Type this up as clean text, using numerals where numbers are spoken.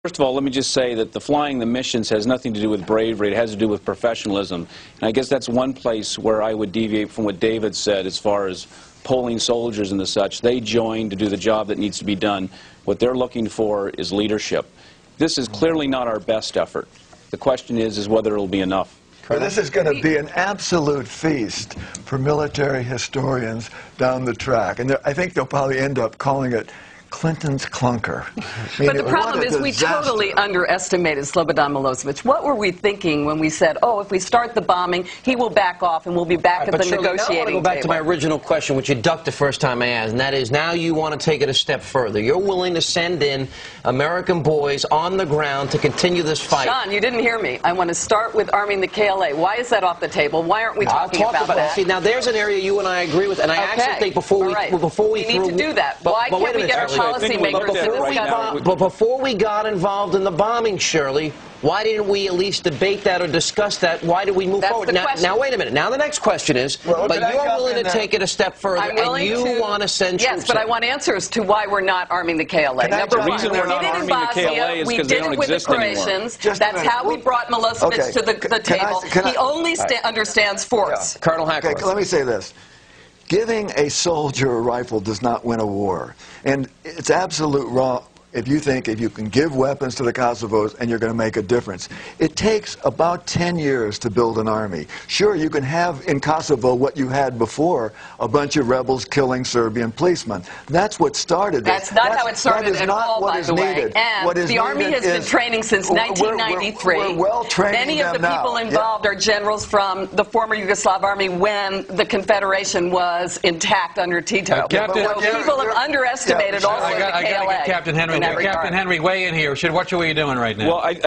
First of all, let me just say that the flying the missions has nothing to do with bravery. It has to do with professionalism. And I guess that's one place where I would deviate from what David said as far as polling soldiers and the such. They join to do the job that needs to be done. What they're looking for is leadership. This is clearly not our best effort. The question is whether it'll be enough. Well, this is going to be an absolute feast for military historians down the track. And I think they'll probably end up calling it Clinton's clunker. But the problem is we totally underestimated Slobodan Milosevic. What were we thinking when we said, oh, if we start the bombing, he will back off and we'll be back at the negotiating table? I want to go back to my original question, which you ducked the first time I asked, and that is now you want to take it a step further. You're willing to send in American boys on the ground to continue this fight. Sean, you didn't hear me. I want to start with arming the KLA. Why is that off the table? Why aren't we talking about that? See, now there's an area you and I agree with, and I actually think before we need to do that. Why can't we get our policymakers But before we got involved in the bombing, Shirley, why didn't we at least debate that or discuss that? Why did we move forward? Now, wait a minute. Now the next question is, but you're willing to take it a step further, and you want to send troops in. Yes, but I want answers to why we're not arming the KLA. The reason we're not arming the KLA is because they don't exist anymore. That's how we brought Milosevic to the table. He only understands force. Colonel Hackworth. Okay, let me say this. Giving a soldier a rifle does not win a war. And it's absolute wrong if you think if you can give weapons to the Kosovos and you're going to make a difference. It takes about 10 years to build an army. Sure, you can have in Kosovo what you had before, a bunch of rebels killing Serbian policemen. That's what started this. That's not how it started at all, by the way. And the Army has been training since 1993. We're well trained. Many of the people involved are generals from the former Yugoslav Army when the Confederation was intact under Tito. People have underestimated also the KLA. Captain Henry. Captain Henry, weigh in here. What should we be doing right now? Well,